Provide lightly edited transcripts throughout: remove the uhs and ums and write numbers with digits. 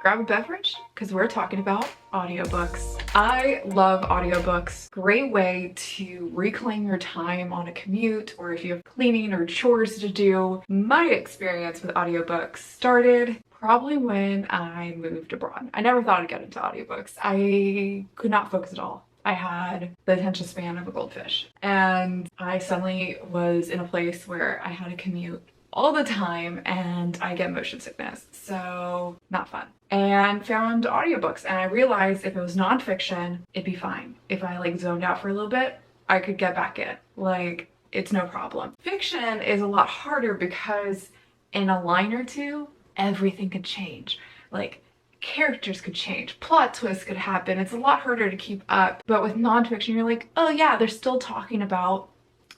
grab a beverage because we're talking about audiobooks. I love audiobooks. Great way to reclaim your time on a commute or if you have cleaning or chores to do. My experience with audiobooks started probably when I moved abroad. I never thought I'd get into audiobooks. I could not focus at all. I had the attention span of a goldfish, and I suddenly was in a place where I had to commute all the time and I get motion sickness, so not fun. And found audiobooks, and I realized if it was nonfiction, it'd be fine. If I like zoned out for a little bit, I could get back in. Like, it's no problem. Fiction is a lot harder because in a line or two, everything could change. Like, characters could change, plot twists could happen. It's a lot harder to keep up. But with nonfiction, you're like, oh yeah, they're still talking about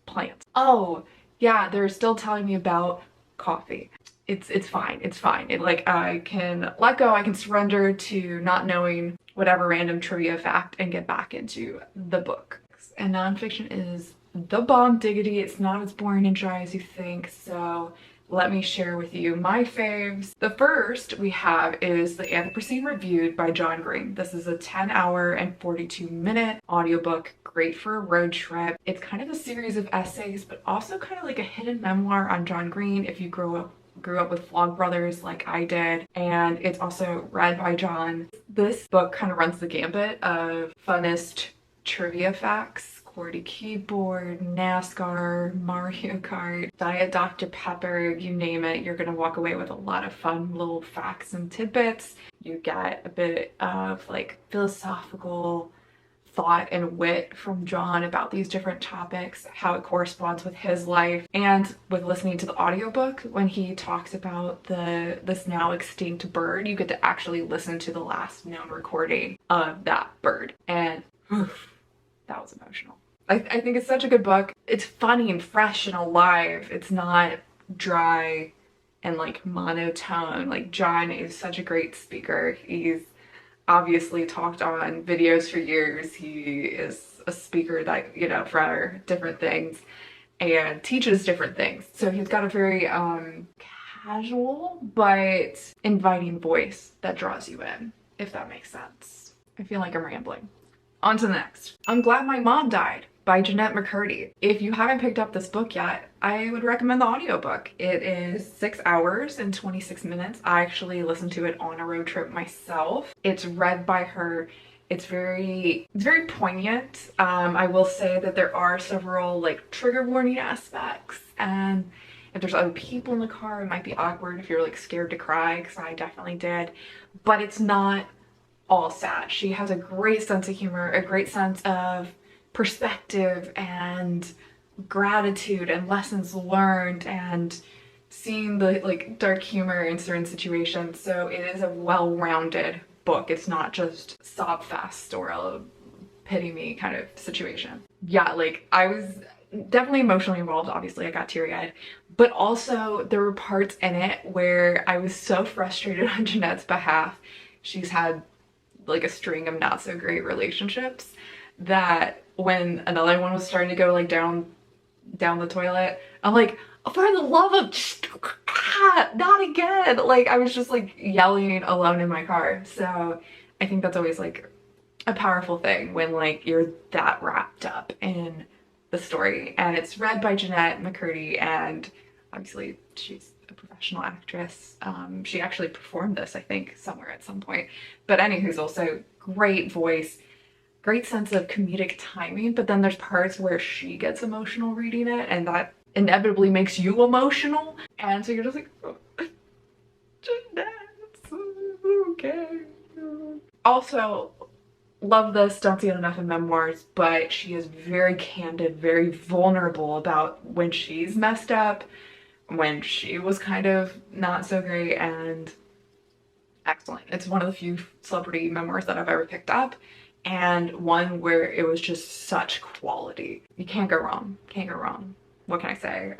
plants. Oh yeah, they're still telling me about coffee. It's fine. It's fine. Like, I can let go, I can surrender to not knowing whatever random trivia fact and get back into the book. And nonfiction is the bomb diggity. It's not as boring and dry as you think, so let me share with you my faves. The first we have is The Anthropocene Reviewed by John Green. This is a 10-hour and 42-minute audiobook, great for a road trip. It's kind of a series of essays, but also kind of like a hidden memoir on John Green if you grew up with Vlogbrothers like I did, and it's also read by John. This book kind of runs the gambit of funnest trivia facts. QWERTY keyboard, NASCAR, Mario Kart, Diet Dr. Pepper, you name it, you're gonna walk away with a lot of fun little facts and tidbits. You get a bit of like philosophical thought and wit from John about these different topics, how it corresponds with his life, and with listening to the audiobook, when he talks about this now extinct bird, you get to actually listen to the last known recording of that bird, and that was emotional. I think it's such a good book. It's funny and fresh and alive. It's not dry and like monotone. Like, John is such a great speaker. He's obviously talked on videos for years. He is a speaker that, you know, for different things and teaches different things. So he's got a very casual but inviting voice that draws you in, if that makes sense. I feel like I'm rambling. On to the next. I'm Glad My Mom Died by Jeanette McCurdy. If you haven't picked up this book yet, I would recommend the audiobook. It is 6 hours and 26 minutes. I actually listened to it on a road trip myself. It's read by her. It's very poignant. I will say that there are several like trigger warning aspects, and if there's other people in the car, it might be awkward if you're like scared to cry, because I definitely did. But it's not all sad. She has a great sense of humor, a great sense of perspective and gratitude and lessons learned, and seeing the like dark humor in certain situations. So it is a well-rounded book. It's not just sob fest or a pity me kind of situation. Yeah, like, I was definitely emotionally involved. Obviously I got teary-eyed, but also there were parts in it where I was so frustrated on Jeanette's behalf. She's had like a string of not so great relationships, that when another one was starting to go like down the toilet, I'm like, for the love of not again. Like, I was just like yelling alone in my car. So I think that's always like a powerful thing when like you're that wrapped up in the story. And it's read by Jeanette McCurdy, and obviously she's a professional actress. She actually performed this, I think, somewhere at some point. But anywho's, also great voice, great sense of comedic timing, but then there's parts where she gets emotional reading it, and that inevitably makes you emotional. And so you're just like, oh, Jeanette, okay. Also, love this, don't see it enough in memoirs, but she is very candid, very vulnerable about when she's messed up, when she was kind of not so great, and excellent. It's one of the few celebrity memoirs that I've ever picked up, and one where it was just such quality. You can't go wrong. Can't go wrong. What can I say?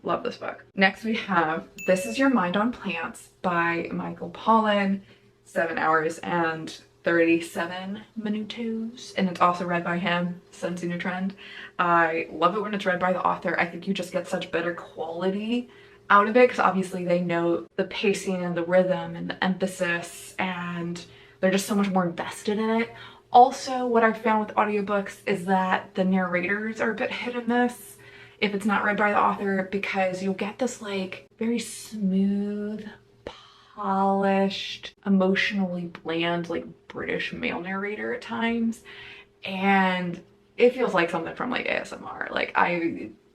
Love this book. Next we have This Is Your Mind on Plants by Michael Pollan. 7 hours and 37 minutos, and it's also read by him, sensing a trend. I love it when it's read by the author. I think you just get such better quality out of it because obviously they know the pacing and the rhythm and the emphasis, and they're just so much more invested in it. Also, what I've found with audiobooks is that the narrators are a bit hit and miss if it's not read by the author, because you'll get this like very smooth, polished, emotionally bland, like British male narrator at times, and it feels like something from like ASMR. Like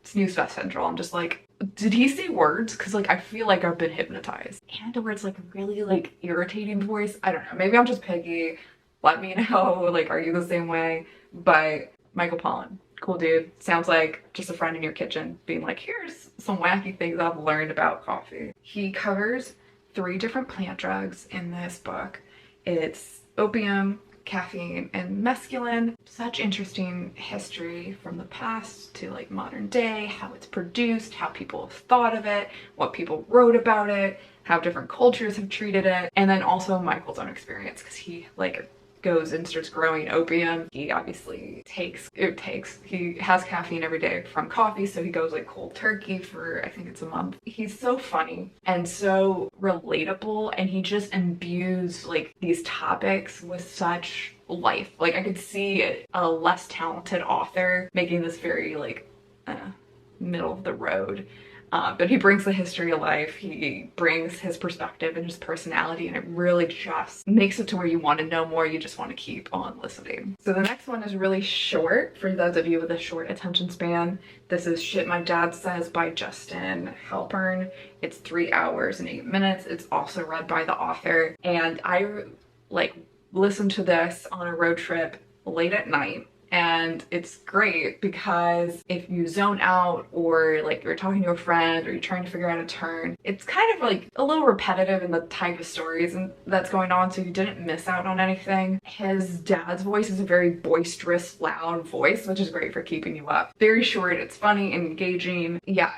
Snooze Fest Central, I'm just like, did he say words? Because like I feel like I've been hypnotized. And where it's like a really like irritating voice. I don't know, maybe I'm just picky. Let me know, like, are you the same way? But Michael Pollan, cool dude. Sounds like just a friend in your kitchen being like, here's some wacky things I've learned about coffee. He covers 3 different plant drugs in this book. It's opium, caffeine, and mescaline. Such interesting history from the past to like modern day, how it's produced, how people have thought of it, what people wrote about it, how different cultures have treated it, and then also Michael's own experience, because he like goes and starts growing opium. He obviously he has caffeine every day from coffee, so he goes like cold turkey for, I think it's a month. He's so funny and so relatable, and he just imbues like these topics with such life. Like I could see a less talented author making this very like middle of the road. But he brings the history of life, he brings his perspective and his personality, and it really just makes it to where you want to know more, you just want to keep on listening. So the next one is really short, for those of you with a short attention span. This is Shit My Dad Says by Justin Halpern. It's 3 hours and 8 minutes. It's also read by the author, and I like listened to this on a road trip late at night. And it's great because if you zone out, or like you're talking to a friend, or you're trying to figure out a turn, it's kind of like a little repetitive in the type of stories that's going on, so you didn't miss out on anything. His dad's voice is a very boisterous, loud voice, which is great for keeping you up. Very short, it's funny and engaging. Yeah,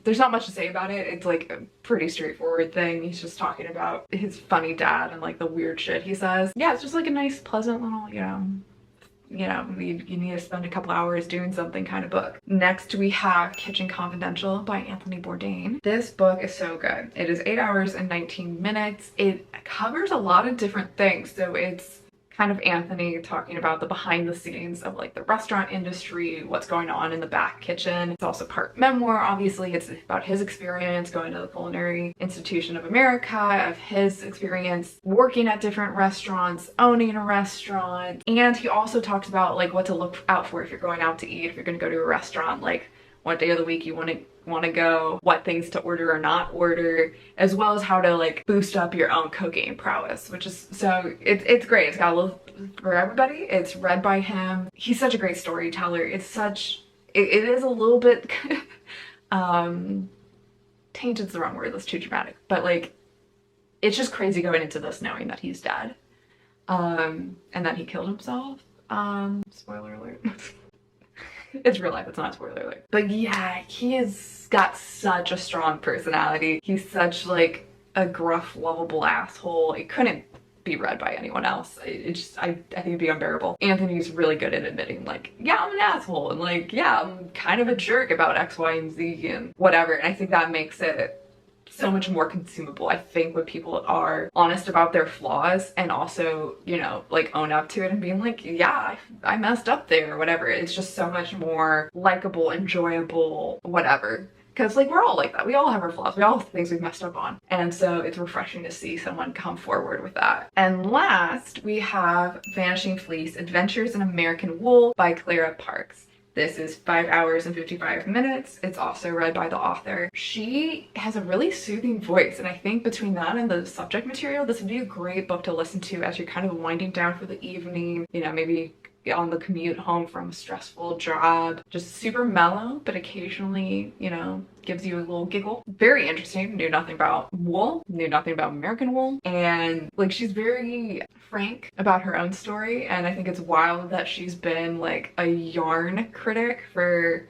there's not much to say about it. It's like a pretty straightforward thing. He's just talking about his funny dad and like the weird shit he says. Yeah, it's just like a nice, pleasant little, you need to spend a couple hours doing something kind of book. Next we have Kitchen Confidential by Anthony Bourdain. This book is so good. It is 8 hours and 19 minutes. It covers a lot of different things. So it's kind of Anthony talking about the behind the scenes of like the restaurant industry, what's going on in the back kitchen. It's also part memoir, obviously. It's about his experience going to the Culinary Institute of America, of his experience working at different restaurants, owning a restaurant. And he also talks about like what to look out for if you're going out to eat, if you're going to go to a restaurant, like what day of the week you want to go, what things to order or not order, as well as how to like boost up your own cooking prowess, which is so it's great. It's got a little for everybody. It's read by him. He's such a great storyteller. It is a little bit tainted's the wrong word, that's too dramatic, but like it's just crazy going into this knowing that he's dead and that he killed himself. Spoiler alert. It's real life, it's not a spoiler alert. But yeah, he has got such a strong personality. He's such like a gruff, lovable asshole. It couldn't be read by anyone else. I think it'd be unbearable. Anthony's really good at admitting like, yeah, I'm an asshole, and like, yeah, I'm kind of a jerk about X, Y, and Z and whatever. And I think that makes it so much more consumable. I think when people are honest about their flaws and also, like own up to it and being like, yeah, I messed up there or whatever, it's just so much more likable, enjoyable, whatever. Because like we're all like that. We all have our flaws. We all have things we've messed up on. And so it's refreshing to see someone come forward with that. And last, we have Vanishing Fleece, Adventures in American Wool by Clara Parks. This is 5 hours and 55 minutes. It's also read by the author. She has a really soothing voice, and I think between that and the subject material, this would be a great book to listen to as you're kind of winding down for the evening, maybe on the commute home from a stressful job. Just super mellow, but occasionally, gives you a little giggle. Very interesting. Knew nothing about wool, knew nothing about American wool, and like she's very frank about her own story, and I think it's wild that she's been like a yarn critic for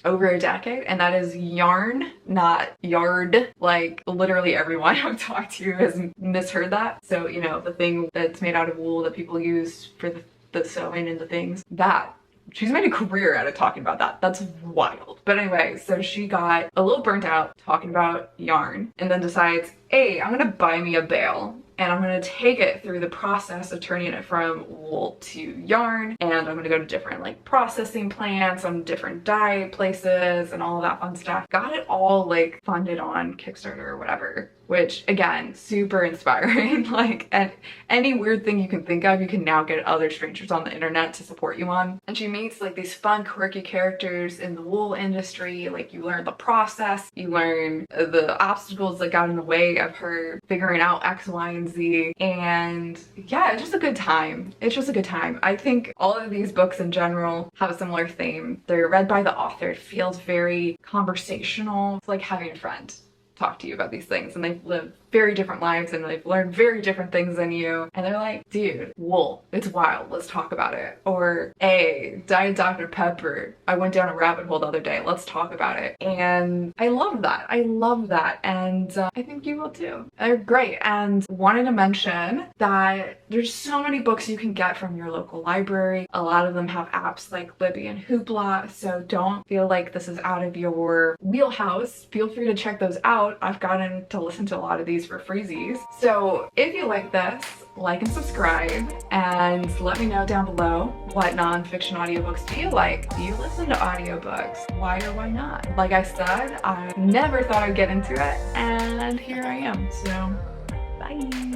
over a decade, and that is yarn, not yard. Like literally everyone I've talked to has misheard that. So, the thing that's made out of wool that people use for the sewing and the things, that she's made a career out of talking about that. That's wild. But anyway, so she got a little burnt out talking about yarn and then decides, hey, I'm gonna buy me a bale and I'm gonna take it through the process of turning it from wool to yarn, and I'm gonna go to different like processing plants on different dye places and all of that fun stuff. Got it all like funded on Kickstarter or whatever, which again, super inspiring. Like, and any weird thing you can think of, you can now get other strangers on the internet to support you on. And she meets like these fun, quirky characters in the wool industry. Like, you learn the process, you learn the obstacles that got in the way of her figuring out X, Y, and Z. And yeah, it's just a good time. It's just a good time. I think all of these books in general have a similar theme. They're read by the author. It feels very conversational. It's like having a friend talk to you about these things, and they've lived very different lives and they've learned very different things than you, and they're like, dude, wool, it's wild, let's talk about it. Or, hey, Diet Dr. Pepper, I went down a rabbit hole the other day, let's talk about it. And I love that. I love that, and I think you will too. They're great. And wanted to mention that there's so many books you can get from your local library. A lot of them have apps like Libby and Hoopla, so don't feel like this is out of your wheelhouse. Feel free to check those out. I've gotten to listen to a lot of these for freezies. So if you like this, like and subscribe, and let me know down below what nonfiction audiobooks do you like? Do you listen to audiobooks? Why or why not? Like I said, I never thought I'd get into it, and here I am. So bye.